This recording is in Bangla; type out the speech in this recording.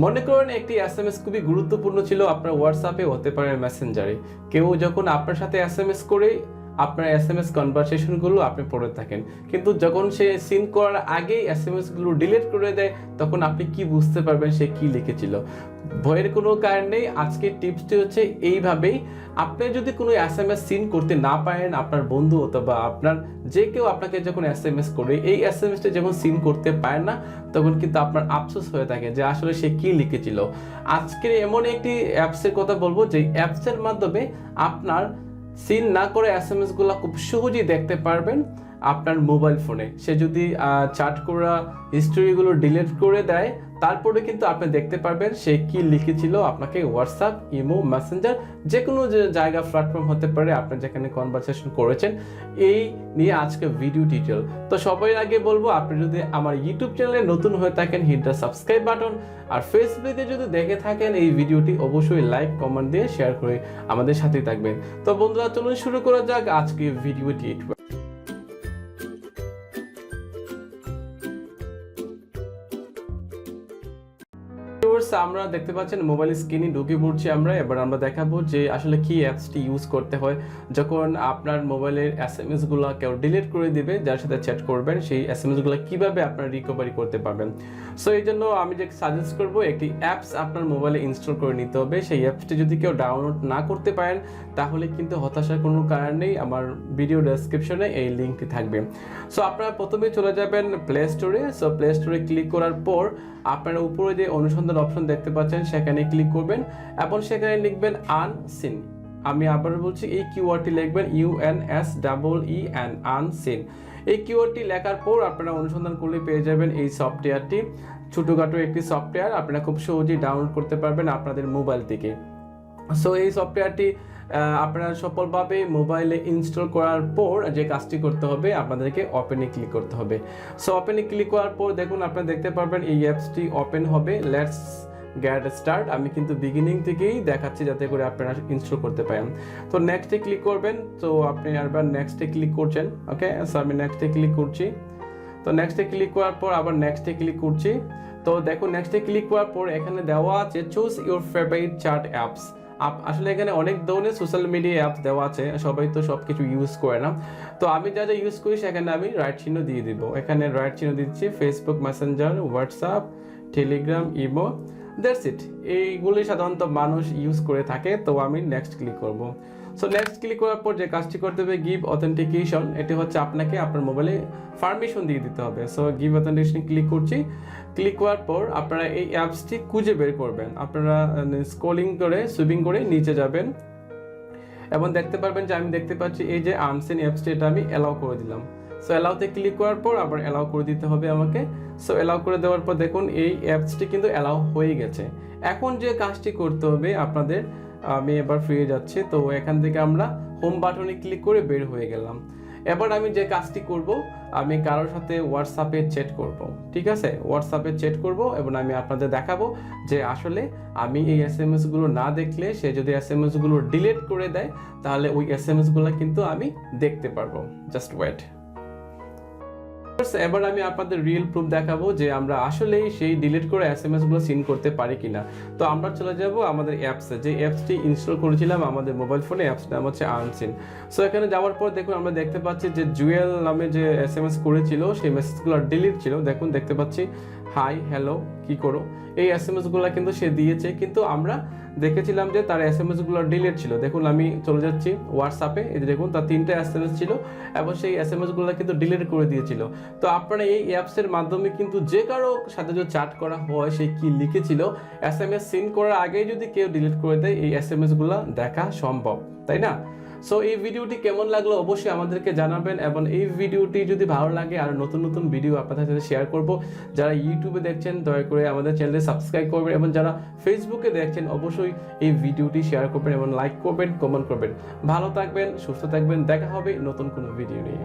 মনে করেন একটি এসএমএস খুবই গুরুত্বপূর্ণ ছিল আপনার হোয়াটসঅ্যাপে হতে পারে মেসেঞ্জারে। কেউ যখন আপনার সাথে এসএমএস করে আপনার এসএমএস কনভারসেশনগুলো আপনি পড়ে থাকেন, কিন্তু যখন সে সিন করার আগেই এসএমএসগুলো ডিলিট করে দেয় তখন আপনি কি বুঝতে পারবেন সে কি লিখেছিল? ভয়ের কোনো কারণ নেই। আজকের টিপসটি হচ্ছে এইভাবেই, আপনি যদি কোনো এসএমএস সিন করতে না পারেন, আপনার বন্ধু অথবা আপনার যে কেউ আপনাকে যখন এসএমএস করে এই এসএমএসটা যখন সিন করতে পারেন না, তখন কিন্তু আপনার আফসোস হয়ে থাকে যে আসলে সে কি লিখেছিল। আজকের এমন একটি অ্যাপসের কথা বলবো যে অ্যাপসের মাধ্যমে আপনার সিন না করে এসএমএসগুলো খুব সহজেই দেখতে পারবেন আপনার মোবাইল ফোনে। সে যদি চ্যাট করা হিস্ট্রিগুলো ডিলিট করে দেয়, তারপরে কিন্তু আপনি দেখতে পারবেন সে কি লিখেছিল আপনাকে হোয়াটসঅ্যাপ, ইমো, মেসেঞ্জার, যে কোনো জায়গা প্ল্যাটফর্ম হতে পারে আপনি যেখানে কনভারসেশন করেছেন। এই নিয়ে আজকে ভিডিও ডিটেল। তো সবার আগে বলবো, আপনি যদি আমার ইউটিউব চ্যানেলে নতুন হয়ে থাকেন হিট দ্য সাবস্ক্রাইব বাটন, আর ফেসবুকে যদি দেখে থাকেন এই ভিডিওটি অবশ্যই লাইক কমেন্ট দিয়ে শেয়ার করে আমাদের সাথেই থাকবেন। তো বন্ধুরা চলুন শুরু করা যাক আজকে ভিডিওটি। আমরা দেখতে পাচ্ছেন মোবাইল স্ক্রিনে ঢুকে পড়ছি আমরা। এবার আমরা দেখাবো যে আসলে কি অ্যাপসটি ইউজ করতে হয় যখন আপনার মোবাইলের এসএমএসগুলো কেউ ডিলিট করে দিবে, যার সাথে চ্যাট করবেন, সেই এসএমএসগুলো কিভাবে আপনারা রিকভারি করতে পারবেন। সো এই জন্য আমি যে সাজেস্ট করব, একটি অ্যাপস আপনার মোবাইলে ইনস্টল করে নিতে হবে। সেই অ্যাপসটি যদি কেউ ডাউনলোড না করতে পারেন তাহলে কিন্তু হতাশার কোনো কারণ নেই, আমার ভিডিও ডেসক্রিপশনে এই লিঙ্কটি থাকবে। সো আপনারা প্রথমে চলে যাবেন প্লে স্টোরে। সো প্লে স্টোরে ক্লিক করার পর আপনারা উপরে যে অনুসন্ধান অপশন দেখতে পাচ্ছেন সেখানে ক্লিক করবেন এবং সেখানে লিখবেন আনসিন। আমি আবার বলছি, এই কিওয়ার্ডটি লিখবেন UNSEEN, আনসিন। এই কিওয়ার্ডটি লেখার পর আপনারা অনুসন্ধান করলে পেয়ে যাবেন এই সফটওয়্যারটি। ছোটোখাটো একটি সফটওয়্যার, আপনারা খুব সহজেই ডাউনলোড করতে পারবেন আপনাদের মোবাইল থেকে। সো এই সফটওয়্যারটি আপনারা সফলভাবে মোবাইলে ইনস্টল করার পর যে কাজটি করতে হবে, আপনাদেরকে ওপেনে ক্লিক করতে হবে। সো ওপেনে ক্লিক করার পর দেখুন আপনারা দেখতে পারবেন এই অ্যাপসটি ওপেন হবে। Let's get start. আমি কিন্তু বিগিনিং থেকেই দেখাচ্ছি যাতে করে আপনারা ইনস্টল করতে পারেন। তো নেক্সটে ক্লিক করবেন। তো আপনি আবার নেক্সটে ক্লিক করছেন। ওকে, সো আমি নেক্সটে ক্লিক করছি। তো নেক্সটে ক্লিক করার পর আবার নেক্সটে ক্লিক করছি। তো দেখুন নেক্সটে ক্লিক করার পর এখানে দেওয়া আছে choose your favourite chat apps. আসলে এখানে অনেক ধরনের সোশ্যাল মিডিয়া অ্যাপস দেওয়া আছে, সবাই তো সব কিছু ইউজ করে না। তো আমি যা যা ইউজ করি সেখানে আমি রাইট চিহ্ন দিয়ে দিব। এখানে রাইট চিহ্ন দিচ্ছি Facebook, Messenger, WhatsApp, Telegram, imo, that's it. এইগুলি সাধারণত মানুষ ইউজ করে থাকে। তো আমি নেক্সট ক্লিক করব। সো নেক্সট ক্লিক করার পর যে কাজটি করতে হবে গিভ অথেন্টিকেশন, এটি হচ্ছে আপনাকে আপনার মোবাইলে পারমিশন দিয়ে দিতে হবে। সো গিভ অথেন্টিকেশন ক্লিক করছি। ক্লিক করার পর আপনারা এই অ্যাপসটি খুঁজে বের করবেন। আপনারা স্ক্রলিং করে সুইপিং করে নিচে যাবেন এবং দেখতে পারবেন যে আমি দেখতে পাচ্ছি এই যে আনসিন অ্যাপসটি, এটা আমি অ্যালাউ করে দিলাম। সো অ্যালাউতে ক্লিক করার পর আবার অ্যালাউ করে দিতে হবে আমাকে। সো অ্যালাউ করে দেওয়ার পর দেখুন এই অ্যাপসটি কিন্তু অ্যালাউ হয়ে গেছে। এখন যে কাজটি করতে হবে আপনাদের, আমি এবার ফিরে যাচ্ছি। তো এখান থেকে আমরা হোম বাটনে ক্লিক করে বের হয়ে গেলাম। এবার আমি যে কাজটি করব, আমি কারোর সাথে হোয়াটসঅ্যাপে চ্যাট করব। ঠিক আছে, হোয়াটসঅ্যাপে চ্যাট করব এবং আমি আপনাদের দেখাবো যে আসলে আমি এই এসএমএসগুলো না দেখলে, সে যদি এসএমএসগুলো ডিলিট করে দেয় তাহলে ওই এসএমএসগুলো কিন্তু আমি দেখতে পারবো। Just wait. এবার আমি আপনাদের রিয়েল প্রুফ দেখাবো যে আমরা আসলেই সেই ডিলিট করে এসএমএসগুলো সিন করতে পারি কিনা। তো আমরা চলে যাব আমাদের অ্যাপসে, যে অ্যাপসটি ইনস্টল করেছিলাম আমাদের মোবাইল ফোনে, অ্যাপসটার নাম হচ্ছে আনসিন। সো এখানে যাওয়ার পর দেখুন আমরা দেখতে পাচ্ছি যে জুয়েল নামে যে এসএমএস করেছিল সেই মেসেজগুলো ডিলিট ছিল। দেখুন দেখতে পাচ্ছি হাই, হ্যালো, কি করো, এই এসএমএসগুলো কিন্তু সে দিয়েছে, কিন্তু আমরা দেখেছিলাম যে তার এসএমএসগুলো ডিলিট ছিল। দেখুন আমি চলে যাচ্ছি হোয়াটসঅ্যাপে, এই দেখুন তার 3টা এসএমএস ছিল এবং সেই এসএমএসগুলো কিন্তু ডিলিট করে দিয়েছিল। তো আপনারা এই অ্যাপসের মাধ্যমে কিন্তু যে কারো সাথে যদি চ্যাট করা হয়, সে কি লিখেছিল, এসএমএস সিন করার আগেই যদি কেউ ডিলিট করে দেয়, এই এসএমএসগুলো দেখা সম্ভব, তাই না? সো এই ভিডিওটি কেমন লাগলো অবশ্যই আমাদেরকে জানাবেন এবং এই ভিডিওটি যদি ভালো লাগে আর নতুন নতুন ভিডিও আপনাদের সাথে শেয়ার করব। যারা ইউটিউবে দেখছেন দয়া করে আমাদের চ্যানেলে সাবস্ক্রাইব করবেন এবং যারা ফেসবুকে দেখছেন অবশ্যই এই ভিডিওটি শেয়ার করবেন এবং লাইক করবেন, কমেন্ট করবেন। ভালো থাকবেন, সুস্থ থাকবেন, দেখা হবে নতুন কোনো ভিডিও নিয়ে।